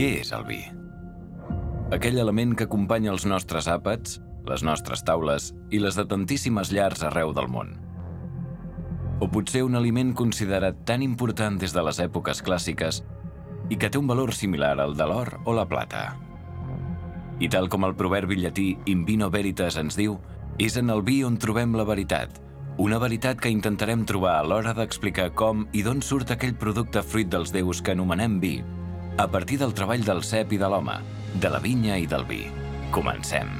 Què és el vi? Aquell element que acompanya els nostres àpats, les nostres taules i les de tantíssimes llars arreu del món. O potser un aliment considerat tan important des de les èpoques clàssiques i que té un valor similar al de l'or o la plata. I tal com el proverbi llatí in vino veritas ens diu, és en el vi on trobem la veritat, una veritat que intentarem trobar a l'hora d'explicar com i d'on surt aquell producte fruit dels déus que anomenem vi, a partir del treball del cep i de l'home, de la vinya i del vi. Comencem.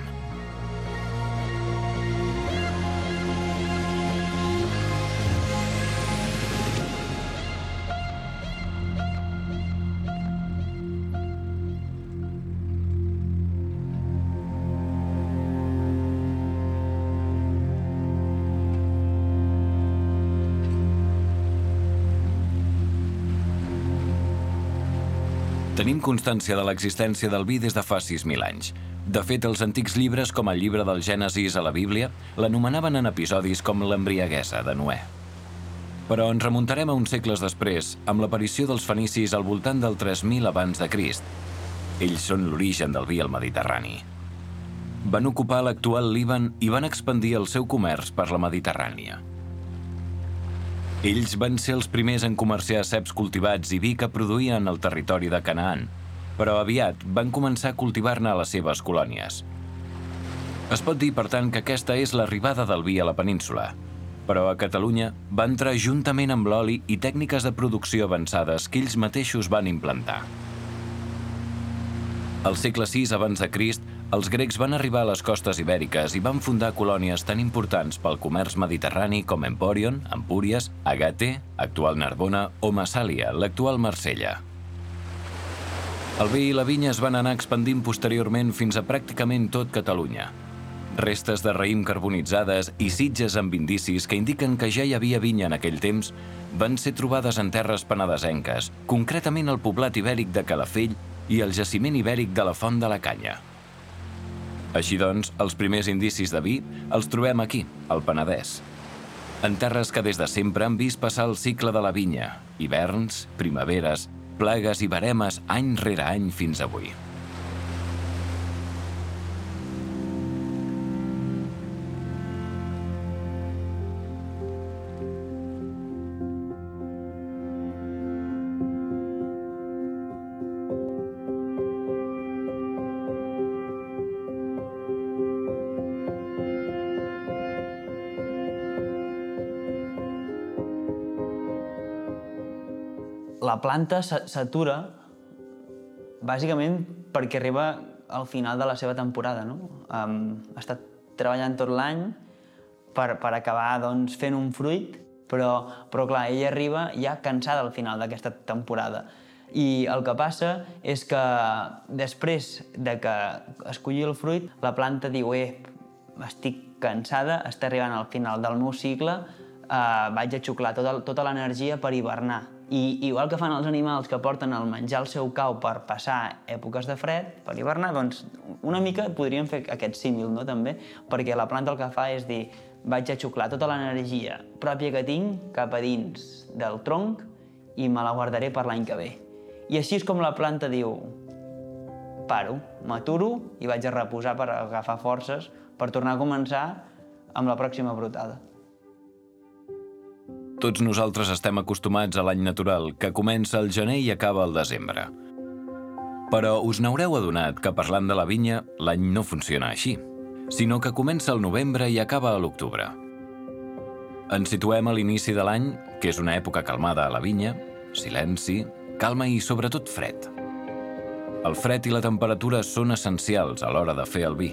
Tenim constància de l'existència del vi des de fa 6.000 anys. De fet, els antics llibres, com el llibre del Gènesis a la Bíblia, l'anomenaven en episodis com l'embriaguesa de Noè. Però ens remuntarem a uns segles després, amb l'aparició dels fenicis al voltant del 3000 abans de Crist. Ells són l'origen del vi al Mediterrani. Van ocupar l'actual Líban i van expandir el seu comerç per la Mediterrània. Ells van ser els primers en comerciar ceps cultivats i vi que produïen al territori de Canaan, però aviat van començar a cultivar-ne a les seves colònies. Es pot dir, per tant, que aquesta és l'arribada del vi a la península, però a Catalunya va entrar juntament amb l'oli i tècniques de producció avançades que ells mateixos van implantar. Al segle VI abans de Crist, els grecs van arribar a les costes ibèriques i van fundar colònies tan importants pel comerç mediterrani com Empòrion, Empúries, Agate, actual Narbona, o Massàlia, l'actual Marsella. El vi i la vinya es van anar expandint posteriorment fins a pràcticament tot Catalunya. Restes de raïm carbonitzades i sitges amb indicis que indiquen que ja hi havia vinya en aquell temps van ser trobades en terres penedesenques, concretament al poblat ibèric de Calafell i el jaciment ibèric de la Font de la Canya. Així doncs, els primers indicis de vi els trobem aquí, al Penedès. En terres que des de sempre han vist passar el cicle de la vinya, hiverns, primaveres, plagues i veremes any rere any fins avui. La planta s'atura bàsicament perquè arriba al final de la seva temporada, no? Ha estat treballant tot l'any per acabar fent un fruit, però clar, ella arriba ja cansada al final d'aquesta temporada. I el que passa és que després de que es colli el fruit, la planta diu estic cansada, està arribant al final del meu cicle, vaig a xuclar tota l'energia per hivernar. I igual que fan els animals que porten el menjar al seu cau per passar èpoques de fred, per hivernar, doncs una mica podríem fer aquest símil, no, també? Perquè la planta el que fa és dir vaig a xuclar tota l'energia pròpia que tinc cap a dins del tronc i me la guardaré per l'any que ve. I així és com la planta diu paro, m'aturo i vaig a reposar per agafar forces per tornar a començar amb la pròxima brotada. Tots nosaltres estem acostumats a l'any natural, que comença al gener i acaba al desembre. Però us n'haureu adonat que parlant de la vinya, l'any no funciona així, sinó que comença al novembre i acaba a l'octubre. Ens situem a l'inici de l'any, que és una època calmada a la vinya, silenci, calma i sobretot fred. El fred i la temperatura són essencials a l'hora de fer el vi.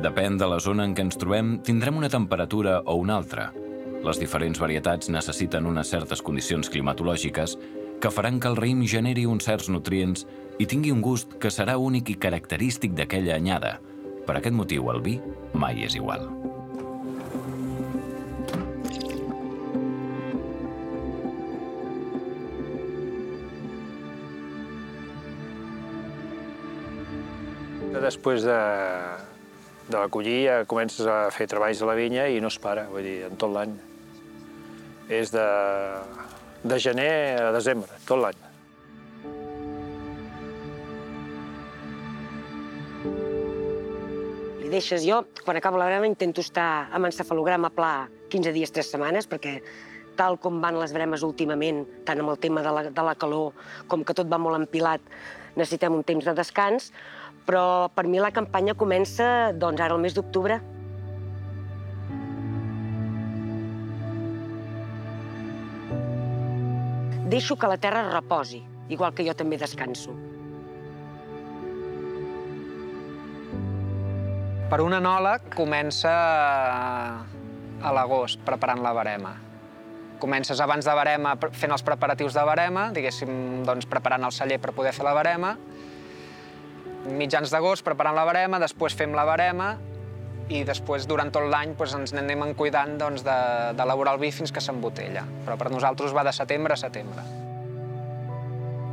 Depèn de la zona en què ens trobem, tindrem una temperatura o una altra. Les diferents varietats necessiten unes certes condicions climatològiques que faran que el raïm generi uns certs nutrients i tingui un gust que serà únic i característic d'aquella anyada. Per aquest motiu, el vi mai és igual. Després de la collir ja comences a fer treballs a la vinya i no es para, vull dir, en tot l'any. És de gener a desembre, tot l'any. deixes. Jo, quan acabo la verema, intento estar amb encefalograma pla 15 dies, 3 setmanes, perquè tal com van les veremes últimament, tant amb el tema de la calor com que tot va molt empilat, necessitem un temps de descans, però per mi la campanya comença, doncs, ara el mes d'octubre. Deixo que la terra reposi, igual que jo també descanso. Per un enòleg comença a l'agost preparant la verema. Comences abans de verema fent els preparatius de verema, diguéssim, doncs preparant el celler per poder fer la verema. Mitjans d'agost preparant la verema, després fem la verema i després, durant tot l'any, ens n'anem cuidant d'elaborar el vi fins que s'embotella. Però per nosaltres va de setembre a setembre.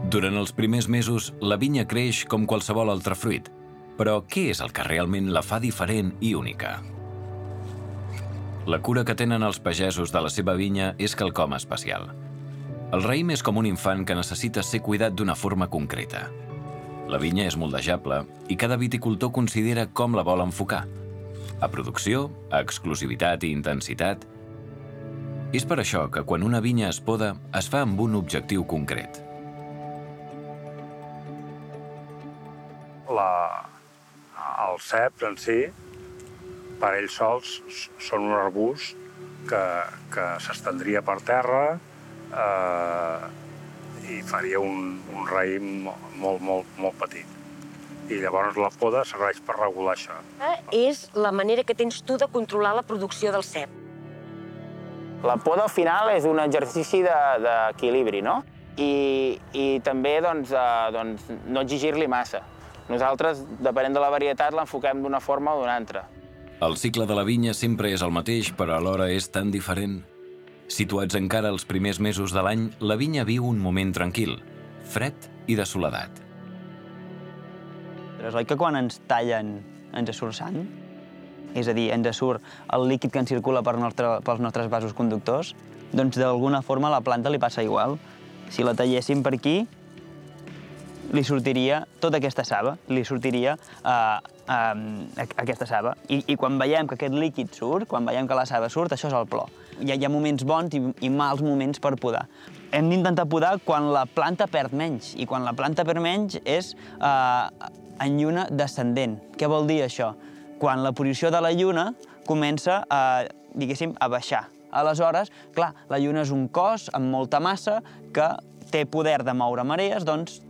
Durant els primers mesos, la vinya creix com qualsevol altre fruit. Però què és el que realment la fa diferent i única? La cura que tenen els pagesos de la seva vinya és quelcom especial. El raïm és com un infant que necessita ser cuidat d'una forma concreta. La vinya és moldejable i cada viticultor considera com la vol enfocar. A producció, a exclusivitat i intensitat. És per això que quan una vinya es poda, es fa amb un objectiu concret. Els ceps en si, per ells sols, són un arbust que s'estendria per terra i faria un raïm molt petit. I llavors la poda serveix per regular això. És la manera que tens tu de controlar la producció del cep. La poda al final és un exercici d'equilibri, no? I també no exigir-li massa. Nosaltres, depenent de la varietat, l'enfoquem d'una forma o d'una altra. El cicle de la vinya sempre és el mateix, però alhora és tan diferent. Situats encara els primers mesos de l'any, la vinya viu un moment tranquil, fred i de soledat. Però és oi que quan ens tallen ens surt sang? És a dir, ens surt el líquid que ens circula pels nostres vasos conductors? Doncs d'alguna forma a la planta li passa igual. Si la talléssim per aquí, li sortiria tota aquesta saba, li sortiria aquesta saba. I quan veiem que aquest líquid surt, quan veiem que la saba surt, això és el plor. Hi ha moments bons i mals moments per podar. Hem d'intentar podar quan la planta perd menys, i quan la planta perd menys és en lluna descendent. Què vol dir això? Quan la posició de la lluna comença diguéssim, a baixar. Aleshores, clar, la lluna és un cos amb molta massa que té poder de moure marees, doncs,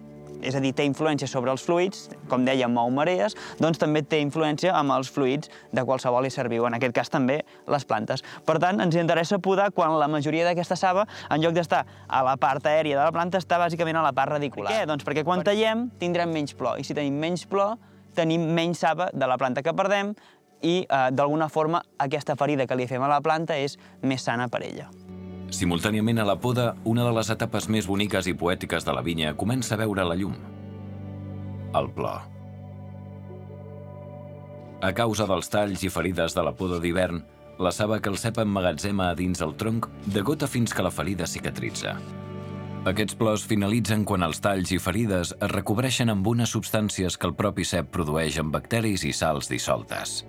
és a dir, té influència sobre els fluids, com deia, mou marees, doncs també té influència amb els fluids de qualsevol ésser viu, en aquest cas també les plantes. Per tant, ens interessa podar quan la majoria d'aquesta saba, en lloc d'estar a la part aèria de la planta, està bàsicament a la part radicular. Per què? Doncs perquè quan tallem tindrem menys plor, i si tenim menys plor, tenim menys saba de la planta que perdem i, d'alguna forma, aquesta ferida que li fem a la planta és més sana per ella. Simultàniament a la poda, una de les etapes més boniques i poètiques de la vinya comença a veure la llum. El plor. A causa dels talls i ferides de la poda d'hivern, la saba que el cep emmagatzema a dins el tronc degota fins que la ferida cicatritza. Aquests plors finalitzen quan els talls i ferides es recobreixen amb unes substàncies que el propi cep produeix amb bacteris i sals dissoltes.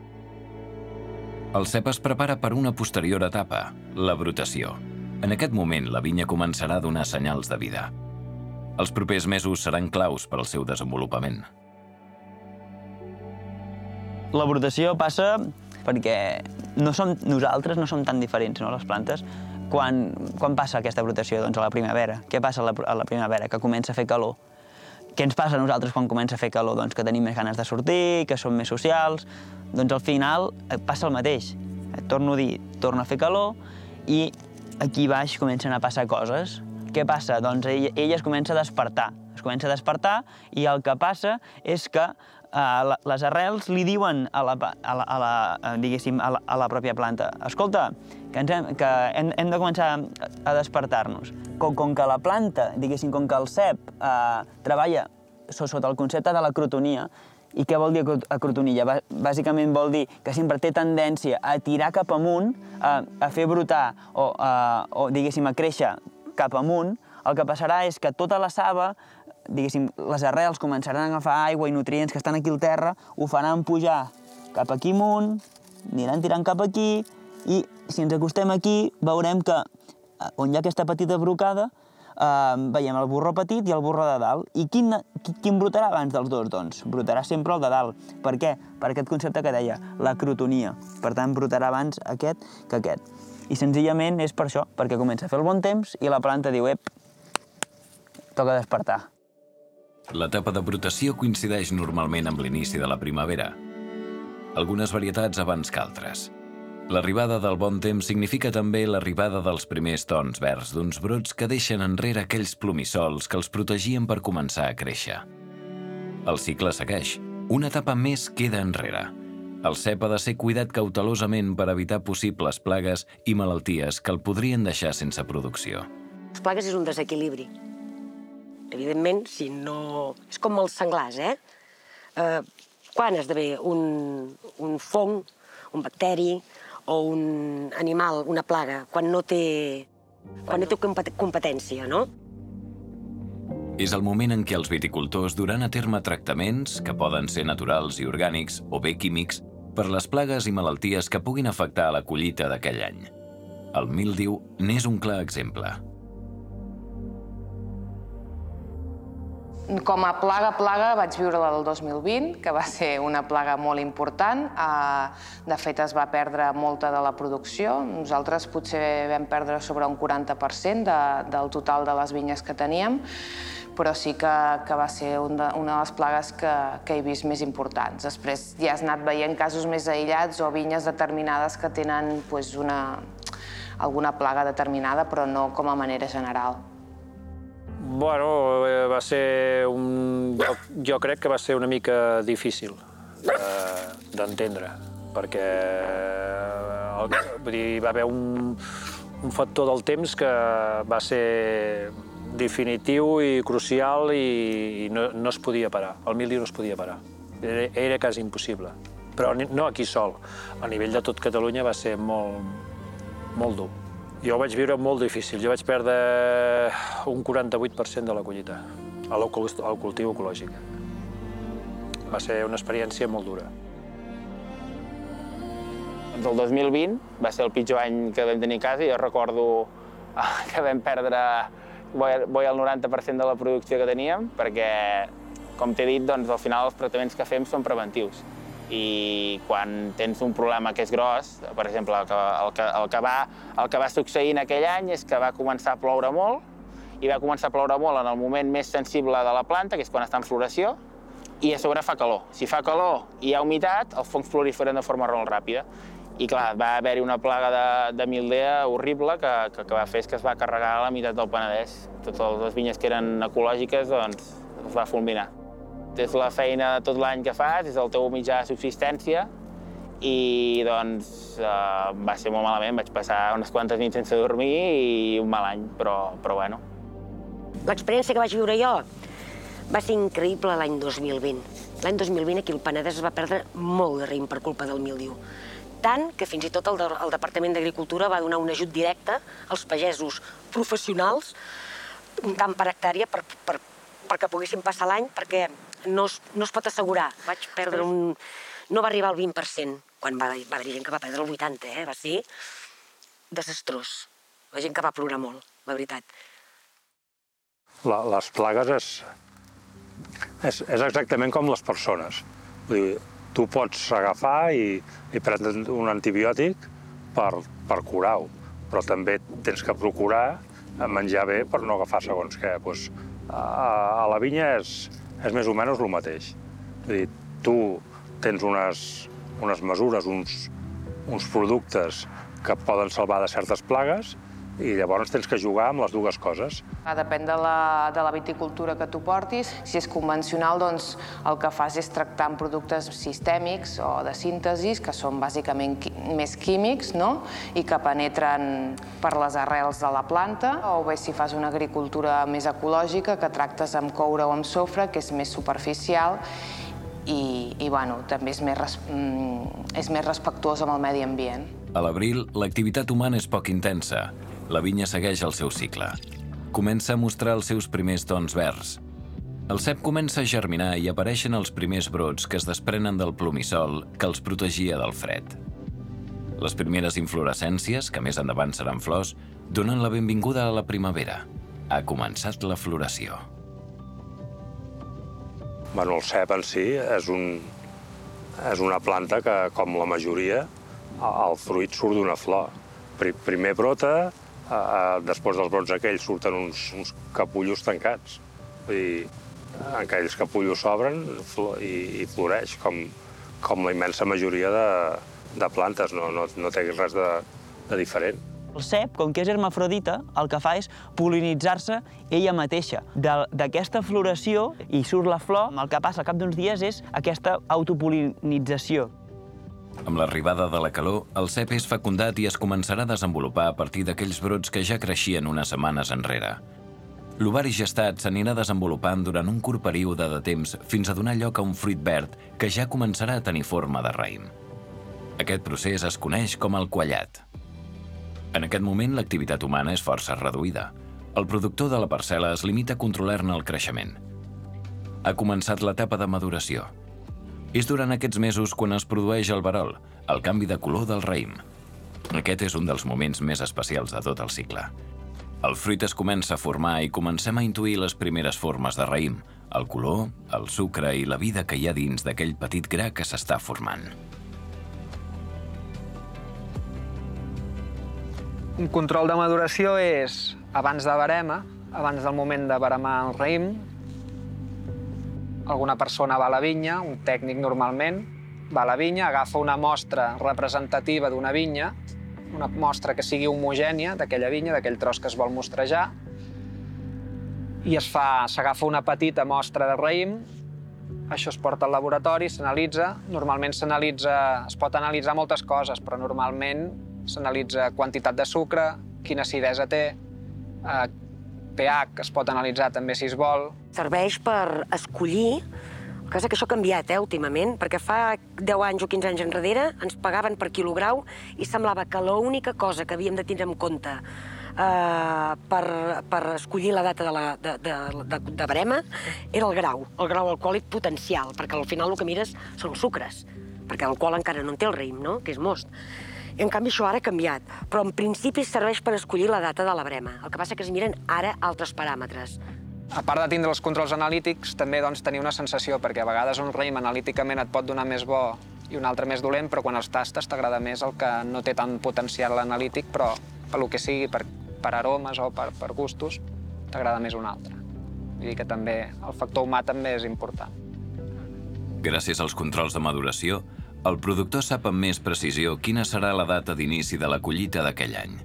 El cep es prepara per una posterior etapa, la brotació. En aquest moment, la vinya començarà a donar senyals de vida. Els propers mesos seran claus per al seu desenvolupament. La brotació passa perquè nosaltres no som tan diferents, no, les plantes. Quan passa aquesta brotació? Doncs a la primavera. Què passa a la primavera? Que comença a fer calor. Què ens passa a nosaltres quan comença a fer calor? Doncs que tenim més ganes de sortir, que som més socials. Doncs al final passa el mateix. Torno a dir, torna a fer calor i aquí baix comencen a passar coses. Què passa? Doncs ella es comença a despertar. Es comença a despertar i el que passa és que les arrels li diuen a la pròpia planta: escolta, que hem de començar a despertar-nos. Com que la planta, diguéssim, com que el cep treballa sota el concepte de la crotonia. I què vol dir acrotonia? Bàsicament vol dir que sempre té tendència a tirar cap amunt, a fer brotar o diguéssim, a créixer cap amunt. El que passarà és que tota la saba, diguéssim, les arrels començaran a agafar aigua i nutrients que estan aquí al terra, ho faran pujar cap aquí amunt, aniran tirant cap aquí, i si ens acostem aquí veurem que on hi ha aquesta petita brocada veiem el borró petit i el borró de dalt. I quin brotarà abans dels dos, doncs? Brotarà sempre el de dalt. Per què? Per aquest concepte que deia, la crotonia. Per tant, brotarà abans aquest que aquest. I senzillament és per això, perquè comença a fer el bon temps i la planta diu, ep, toca despertar. L'etapa de brotació coincideix normalment amb l'inici de la primavera. Algunes varietats abans que altres. L'arribada del bon temps significa també l'arribada dels primers tons verds d'uns brots que deixen enrere aquells plomissols que els protegien per començar a créixer. El cicle segueix. Una etapa més queda enrere. El cep ha de ser cuidat cautelosament per evitar possibles plagues i malalties que el podrien deixar sense producció. Les plagues és un desequilibri. Evidentment, si no... És com els senglars, Quan esdevé un fong, un bacteri o un animal, una plaga, quan no té competència, no? És el moment en què els viticultors duran a terme tractaments, que poden ser naturals i orgànics o bé químics, per les plagues i malalties que puguin afectar la collita d'aquell any. El míldiu n'és un clar exemple. Com a plaga vaig viure la del 2020, que va ser una plaga molt important. De fet, es va perdre molta de la producció. Nosaltres potser vam perdre sobre un 40% del total de les vinyes que teníem, però sí que va ser una de les plagues que he vist més importants. Després ja has anat veient casos més aïllats o vinyes determinades que tenen alguna plaga determinada, però no com a manera general. Bueno, va ser jo crec que va ser una mica difícil d'entendre, perquè va haver un factor del temps que va ser definitiu i crucial i no es podia parar. El míldiu no es podia parar. Era quasi impossible. Però no aquí sol. A nivell de tot Catalunya va ser molt dur. Jo ho vaig viure molt difícil. Jo vaig perdre un 48% de la collita al cultiu ecològic. Va ser una experiència molt dura. El 2020 va ser el pitjor any que vam tenir a casa i jo recordo que vam perdre el 90% de la producció que teníem perquè, com t'he dit, al final els tractaments que fem són preventius. I quan tens un problema que és gros, per exemple, el que va succeir en aquell any és que va començar a ploure molt i va començar a ploure molt en el moment més sensible de la planta, que és quan està en floració, i a sobre fa calor. Si fa calor i hi ha humitat, els fongs proliferen de forma molt ràpida. I clar, va haver-hi una plaga de mildea horrible que va fer que es va carregar la meitat del Penedès. Totes les vinyes que eren ecològiques es va fulminar. És la feina de tot l'any que fas, és el teu mitjà de subsistència i va ser molt malament. Vaig passar unes quantes nits sense dormir i un mal any, però bueno. L'experiència que vaig viure jo va ser increïble l'any 2020. L'any 2020 aquí al Penedès es va perdre molt de raïm per culpa del míldiu. Tant que fins i tot el Departament d'Agricultura va donar un ajut directe als pagesos professionals, un tant per hectàrea, perquè poguessin passar l'any, perquè no es pot assegurar. Vaig perdre no va arribar al 20%, quan va haver gent que va perdre el 80%, va ser desastrós. La gent que va plorar molt, la veritat. Les plagues és exactament com les persones. Vull dir, tu pots agafar i prendre un antibiòtic per curar-ho, però també tens que procurar menjar bé per no agafar segons què. A la vinya és més o menys el mateix. Vull dir, tu tens unes mesures, uns productes que poden salvar de certes plagues i llavors tens que jugar amb les dues coses. Depèn de la viticultura que tu portis. Si és convencional, doncs el que fas és tractar amb productes sistèmics o de síntesis, que són bàsicament més químics, no? I que penetren per les arrels de la planta. O bé si fas una agricultura més ecològica, que tractes amb coure o amb sofre, que és més superficial i bueno, també és més respectuós amb el medi ambient. A l'abril, l'activitat humana és poc intensa. La vinya segueix el seu cicle. Comença a mostrar els seus primers tons verds. El cep comença a germinar i apareixen els primers brots que es desprenen del plomissol que els protegia del fred. Les primeres inflorescències, que més endavant seran flors, donen la benvinguda a la primavera. Ha començat la floració. El cep en si és una planta que, com la majoria, el fruit surt d'una flor. Primer brota, després dels brots aquells surten uns capullos tancats. Vull dir, aquells capullos s'obren i floreix, com la immensa majoria de plantes, no té res de diferent. El cep, com que és hermafrodita, el que fa és pol·linitzar-se ella mateixa. D'aquesta floració i surt la flor, el que passa al cap d'uns dies és aquesta autopol·linització. Amb l'arribada de la calor, el cep és fecundat i es començarà a desenvolupar a partir d'aquells brots que ja creixien unes setmanes enrere. L'ovari gestat s'anirà desenvolupant durant un curt període de temps fins a donar lloc a un fruit verd que ja començarà a tenir forma de raïm. Aquest procés es coneix com el quallat. En aquest moment, l'activitat humana és força reduïda. El productor de la parcel·la es limita a controlar-ne el creixement. Ha començat l'etapa de maduració. És durant aquests mesos quan es produeix el verol, el canvi de color del raïm. Aquest és un dels moments més especials de tot el cicle. El fruit es comença a formar i comencem a intuir les primeres formes de raïm, el color, el sucre i la vida que hi ha dins d'aquell petit gra que s'està formant. Un control de maduració és abans de verema, abans del moment de veremar el raïm. Alguna persona va a la vinya, un tècnic normalment, va a la vinya, agafa una mostra representativa d'una vinya, una mostra que sigui homogènia d'aquella vinya, d'aquell tros que es vol mostrejar, i s'agafa una petita mostra de raïm, això es porta al laboratori, s'analitza. Normalment es pot analitzar moltes coses, però normalment s'analitza quantitat de sucre, quina acidesa té, pH, es pot analitzar també si es vol. Serveix per escollir, el que passa que això ha canviat últimament, perquè fa 10 anys o 15 anys enrere ens pagaven per quilograu i semblava que l'única cosa que havíem de tindre en compte per escollir la data de verema era el grau alcohòlic potencial, perquè al final el que mires són els sucres, perquè l'alcohol encara no en té el raïm, no? Que és most. I en canvi això ara ha canviat, però en principi serveix per escollir la data de la verema. El que passa que es miren ara altres paràmetres. A part de tindre els controls analítics, també tenir una sensació, perquè a vegades un raïm analíticament et pot donar més bo i un altre més dolent, però quan els tastes t'agrada més el que no té tant potencial analític, però pel que sigui, per aromes o per gustos, t'agrada més un altre. Vull dir que també el factor humà també és important. Gràcies als controls de maduració, el productor sap amb més precisió quina serà la data d'inici de la collita d'aquell any.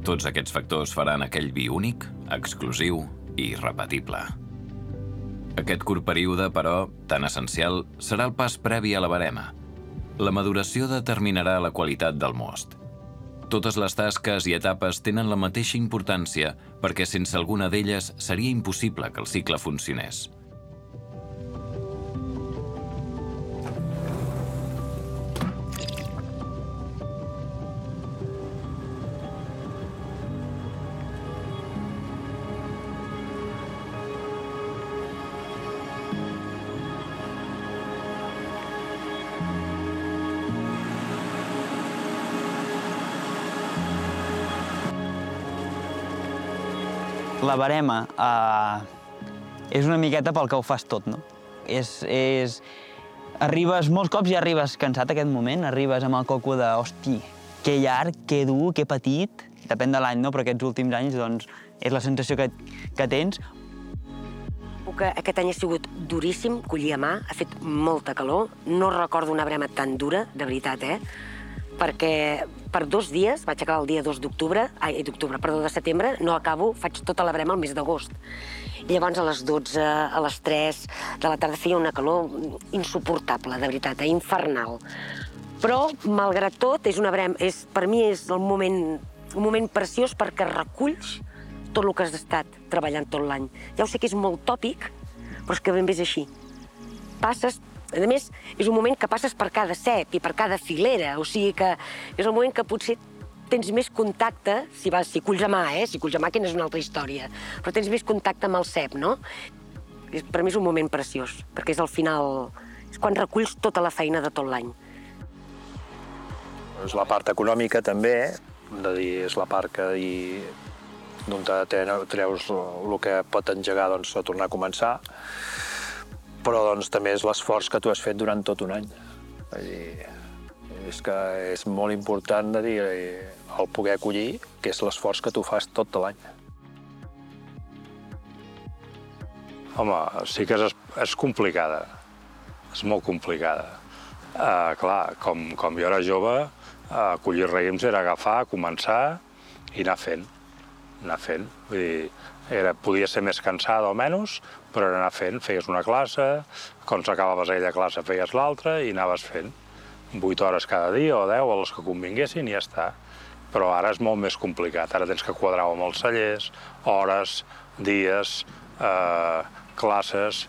Tots aquests factors faran aquell vi únic, exclusiu i irrepetible. Aquest curt període, però, tan essencial, serà el pas previ a la verema. La maduració determinarà la qualitat del most. Totes les tasques i etapes tenen la mateixa importància perquè sense alguna d'elles seria impossible que el cicle funcionés. La verema és una miqueta pel que ho fas tot, no? Arribes molts cops i arribes cansat aquest moment, arribes amb el coco de, hosti, que llarg, que dur, que petit, depèn de l'any, no? Però aquests últims anys, doncs, és la sensació que tens. Aquest any ha sigut duríssim, collir a mà, ha fet molta calor, no recordo una verema tan dura, de veritat, perquè per 2 dies, vaig acabar el dia 2 de setembre, no acabo, faig tota la verema el mes d'agost. I llavors a les 12, a les 3 de la tarda feia una calor insuportable, de veritat, infernal. Però, malgrat tot, per mi és un moment preciós perquè reculls tot el que has estat treballant tot l'any. Ja ho sé que és molt tòpic, però és que ben bé és així. A més, és un moment que passes per cada cep i per cada filera, o sigui que és el moment que potser tens més contacte, si culls a mà, si culls a màquina és una altra història, però tens més contacte amb el cep, no? Per mi és un moment preciós, perquè és al final, és quan reculls tota la feina de tot l'any. És la part econòmica també, és la part que d'on treus el que pot engegar a tornar a començar, però també és l'esforç que tu has fet durant tot un any. És que és molt important el poder acollir, que és l'esforç que tu fas tot l'any. Home, sí que és complicada, és molt complicada. Clar, com jo era jove, collir raïms era agafar, començar i anar fent. Vull dir, podia ser més cansada o menys, però era anar fent. Feies una classe, quan s'acabaves aquella classe feies l'altra i anaves fent. 8 hores cada dia o 10, o les que convinguessin i ja està. Però ara és molt més complicat. Ara tens que quadrar-ho amb els cellers, hores, dies, classes.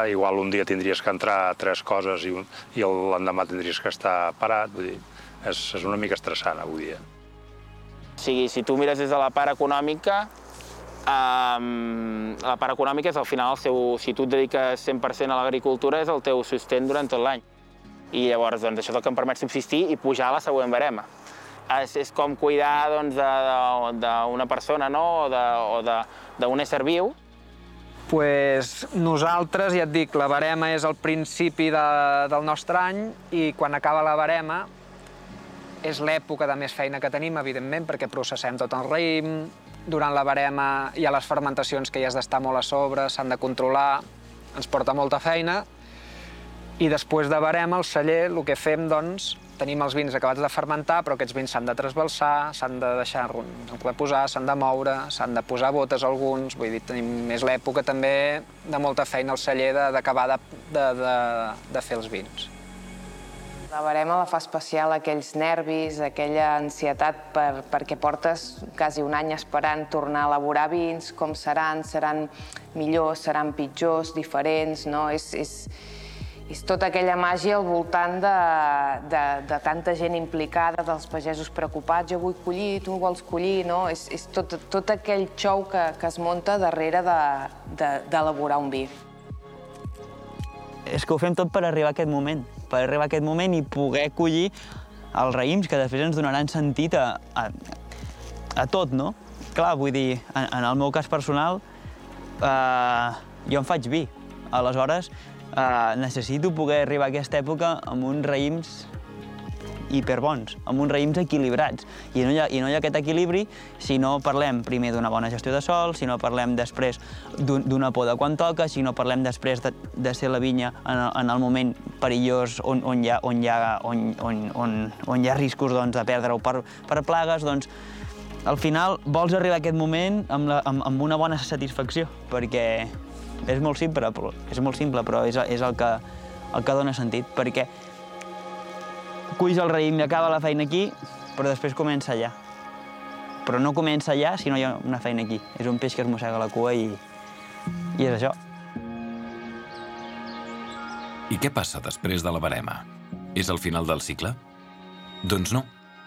Igual un dia tindries que entrar a 3 coses i l'endemà tindries que estar parat. Vull dir, és una mica estressant avui dia. O sigui, si tu mires des de la part econòmica, la part econòmica és al final, si tu et dediques 100% a l'agricultura, és el teu sostén durant tot l'any. I llavors això és el que em permet subsistir i pujar a la següent barema. És com cuidar d'una persona o d'un ésser viu. Nosaltres, ja et dic, la barema és el principi del nostre any i quan acaba la barema és l'època de més feina que tenim, evidentment, perquè processem tot el raïm. Durant la barema hi ha les fermentacions que hi has d'estar molt a sobre, s'han de controlar, ens porta molta feina. I després de barema, al celler, el que fem, doncs, tenim els vins acabats de fermentar, però aquests vins s'han de trasbalsar, s'han de deixar reposar, s'han de moure, s'han de posar botes alguns, vull dir, és l'època també de molta feina al celler d'acabar de fer els vins. La barema la fa especial aquells nervis, aquella ansietat perquè portes quasi un any esperant tornar a elaborar vins, com seran millors, seran pitjors, diferents, no? És tota aquella màgia al voltant de tanta gent implicada, dels pagesos preocupats, jo vull collir, tu vols collir, no? És tot aquell xou que es munta darrere d'elaborar un vi. És que ho fem tot per arribar a aquest moment, i poder collir els raïms que després ens donaran sentit a tot, no? Clar, vull dir, en el meu cas personal, jo em faig vi. Aleshores, necessito poder arribar a aquesta època amb uns raïms hiperbons, amb uns raïms equilibrats. I no hi ha aquest equilibri si no parlem primer d'una bona gestió de sol, si no parlem després d'una poda quan toca, si no parlem després de ser la vinya en el moment perillós on hi ha riscos de perdre-ho per plagues. Doncs, al final, vols arribar a aquest moment amb una bona satisfacció, perquè és molt simple, però és el que dona sentit, perquè culls el raïm i acaba la feina aquí, però després comença allà. Però no comença allà si no hi ha una feina aquí. És un peix que es mossega la cua i és això. I què passa després de la barema? És el final del cicle? Doncs no.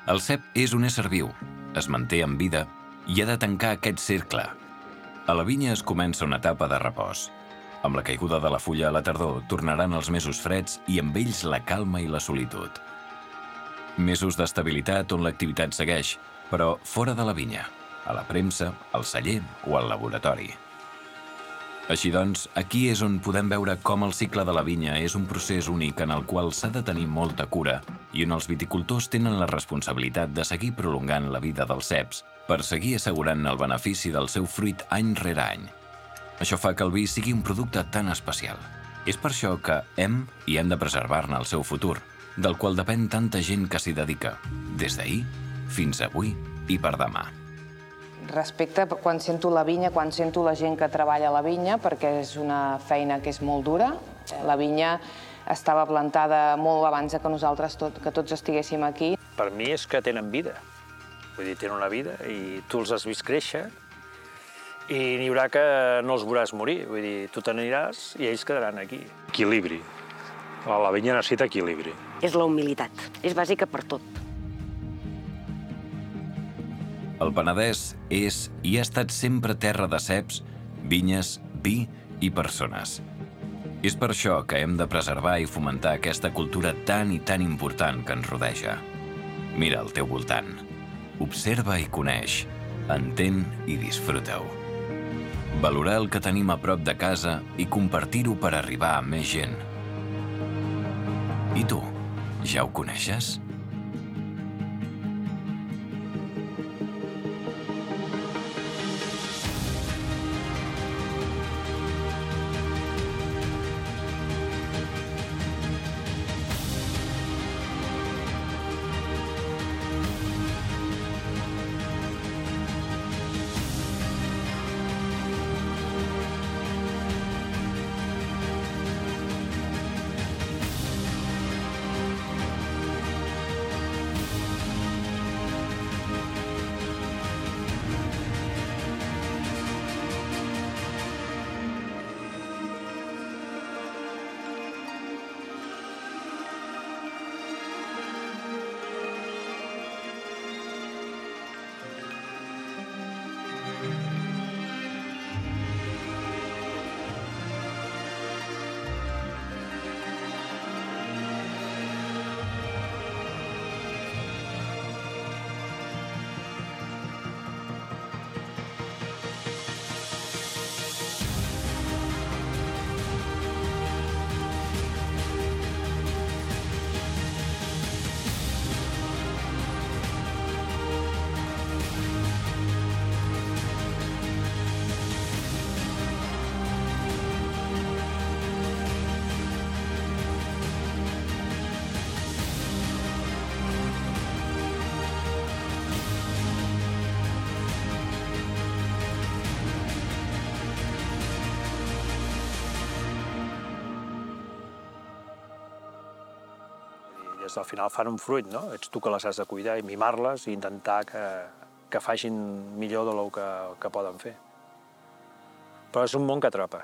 El cep és un ésser viu, es manté en vida i ha de tancar aquest cercle. A la vinya es comença una etapa de repòs. Amb la caiguda de la fulla a la tardor tornaran els mesos freds i amb ells la calma i la solitud. Mesos d'estabilitat on l'activitat segueix, però fora de la vinya, a la premsa, al celler o al laboratori. Així doncs, aquí és on podem veure com el cicle de la vinya és un procés únic en el qual s'ha de tenir molta cura i on els viticultors tenen la responsabilitat de seguir prolongant la vida dels ceps per seguir assegurant el benefici del seu fruit any rere any. Això fa que el vi sigui un producte tan especial. És per això que hem de preservar-ne el seu futur, del qual depèn tanta gent que s'hi dedica, des d'ahir fins avui i per demà. Respecte quan sento la vinya, quan sento la gent que treballa a la vinya, perquè és una feina que és molt dura. La vinya estava plantada molt abans que nosaltres, que tots estiguéssim aquí. Per mi és que tenen vida. Vull dir, tenen una vida i tu els has vist créixer i n'hi haurà que no els veuràs morir. Vull dir, tu te n'aniràs i ells quedaran aquí. Equilibri. La vinya necessita equilibri. És la humilitat. És bàsica per tot. El Penedès és i ha estat sempre terra de ceps, vinyes, vi i persones. És per això que hem de preservar i fomentar aquesta cultura tan i tan important que ens rodeja. Mira al teu voltant. Observa i coneix. Entén i disfruta-ho. Valorar el que tenim a prop de casa i compartir-ho per arribar a més gent. I tu, ja ho coneixes? Al final fan un fruit, no? Ets tu que les has de cuidar i mimar-les i intentar que facin millor del que poden fer. Però és un món que atrapa.